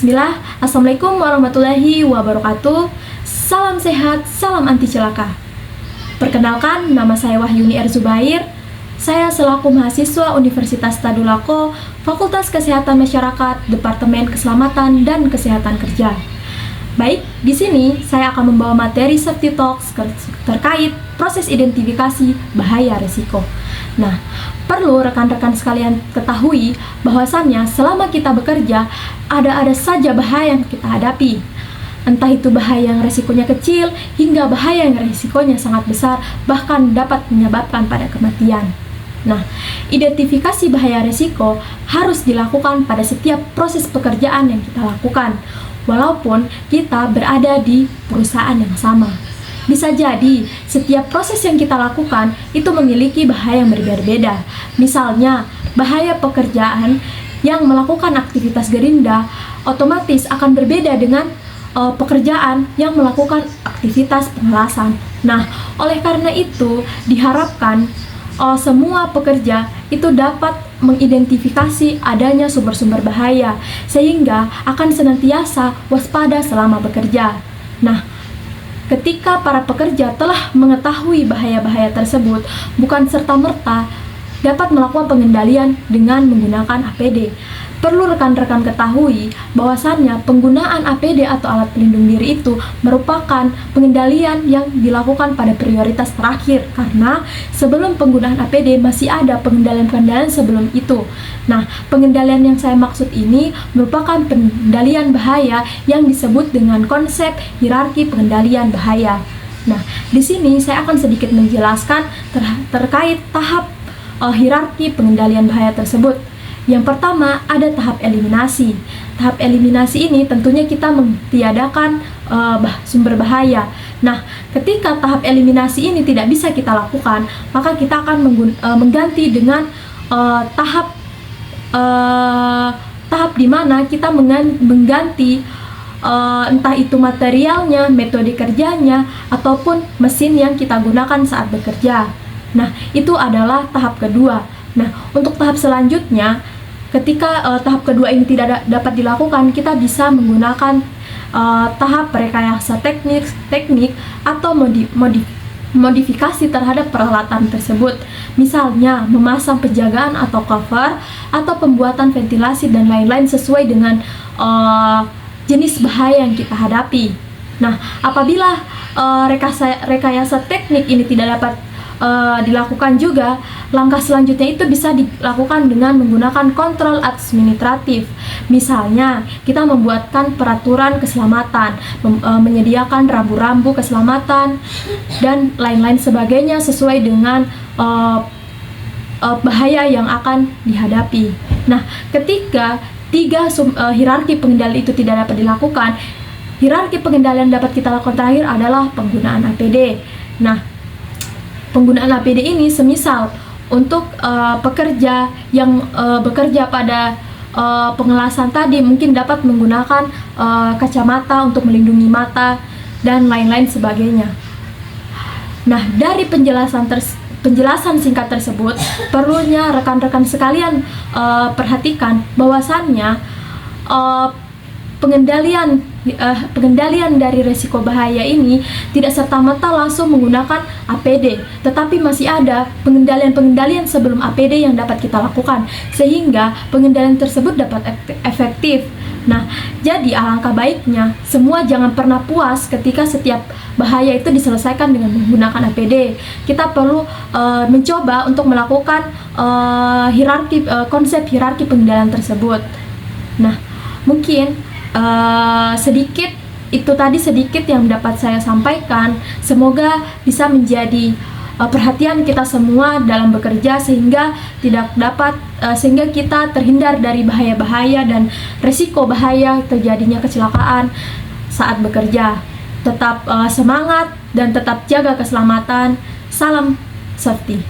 Bismillah, Assalamualaikum warahmatullahi wabarakatuh. Salam sehat, salam anti celaka. Perkenalkan, nama saya Wahyuni R. Zubair. Saya selaku mahasiswa Universitas Tadulako, Fakultas Kesehatan Masyarakat, Departemen Keselamatan dan Kesehatan Kerja. Baik, di sini saya akan membawa materi safety talks terkait proses identifikasi bahaya resiko. Nah, perlu rekan-rekan sekalian ketahui bahwasannya selama kita bekerja ada saja bahaya yang kita hadapi. Entah itu bahaya yang resikonya kecil hingga bahaya yang resikonya sangat besar, bahkan dapat menyebabkan pada kematian. Nah, identifikasi bahaya resiko harus dilakukan pada setiap proses pekerjaan yang kita lakukan, walaupun kita berada di perusahaan yang sama. Bisa jadi setiap proses yang kita lakukan itu memiliki bahaya yang berbeda-beda. Misalnya, bahaya pekerjaan yang melakukan aktivitas gerinda otomatis akan berbeda dengan pekerjaan yang melakukan aktivitas pengelasan. Nah, oleh karena itu diharapkan semua pekerja itu dapat mengidentifikasi adanya sumber-sumber bahaya sehingga akan senantiasa waspada selama bekerja. Nah, ketika para pekerja telah mengetahui bahaya-bahaya tersebut, bukan serta-merta dapat melakukan pengendalian dengan menggunakan APD. Perlu rekan-rekan ketahui bahwasannya penggunaan APD atau alat pelindung diri itu merupakan pengendalian yang dilakukan pada prioritas terakhir, karena sebelum penggunaan APD masih ada pengendalian-pengendalian sebelum itu. Nah, pengendalian yang saya maksud ini merupakan pengendalian bahaya yang disebut dengan konsep hierarki pengendalian bahaya. Nah, di sini saya akan sedikit menjelaskan terkait tahap hierarki pengendalian bahaya tersebut. Yang pertama ada tahap eliminasi. Tahap eliminasi ini tentunya kita mentiadakan sumber bahaya. Nah, ketika tahap eliminasi ini tidak bisa kita lakukan, maka kita akan mengganti dengan tahap di mana kita mengganti entah itu materialnya, metode kerjanya, ataupun mesin yang kita gunakan saat bekerja. Nah, itu adalah tahap kedua. Nah, untuk tahap selanjutnya, ketika tahap kedua ini tidak dapat dilakukan, kita bisa menggunakan tahap rekayasa teknik atau modifikasi terhadap peralatan tersebut. Misalnya, memasang penjagaan atau cover, atau pembuatan ventilasi dan lain-lain sesuai dengan jenis bahaya yang kita hadapi. Nah, apabila rekayasa teknik ini tidak dapat dilakukan juga, langkah selanjutnya itu bisa dilakukan dengan menggunakan kontrol administratif. Misalnya, kita membuatkan peraturan keselamatan, menyediakan rambu-rambu keselamatan, dan lain-lain sebagainya sesuai dengan bahaya yang akan dihadapi. Nah, ketika hierarki pengendalian itu tidak dapat dilakukan, hierarki pengendalian dapat kita lakukan terakhir adalah penggunaan APD. Nah, penggunaan APD ini semisal untuk pekerja yang bekerja pada pengelasan tadi mungkin dapat menggunakan kacamata untuk melindungi mata dan lain-lain sebagainya. Nah, dari penjelasan singkat tersebut, perlunya rekan-rekan sekalian perhatikan bahwasannya pengendalian dari resiko bahaya ini tidak serta-merta langsung menggunakan APD, tetapi masih ada pengendalian sebelum APD yang dapat kita lakukan sehingga pengendalian tersebut dapat efektif. Nah, jadi alangkah baiknya semua jangan pernah puas ketika setiap bahaya itu diselesaikan dengan menggunakan APD. Kita perlu mencoba untuk melakukan konsep hierarki pengendalian tersebut. Nah, mungkin sedikit yang dapat saya sampaikan. Semoga bisa menjadi perhatian kita semua dalam bekerja sehingga sehingga kita terhindar dari bahaya-bahaya dan resiko bahaya terjadinya kecelakaan saat bekerja. Tetap semangat dan tetap jaga keselamatan. Salam safety.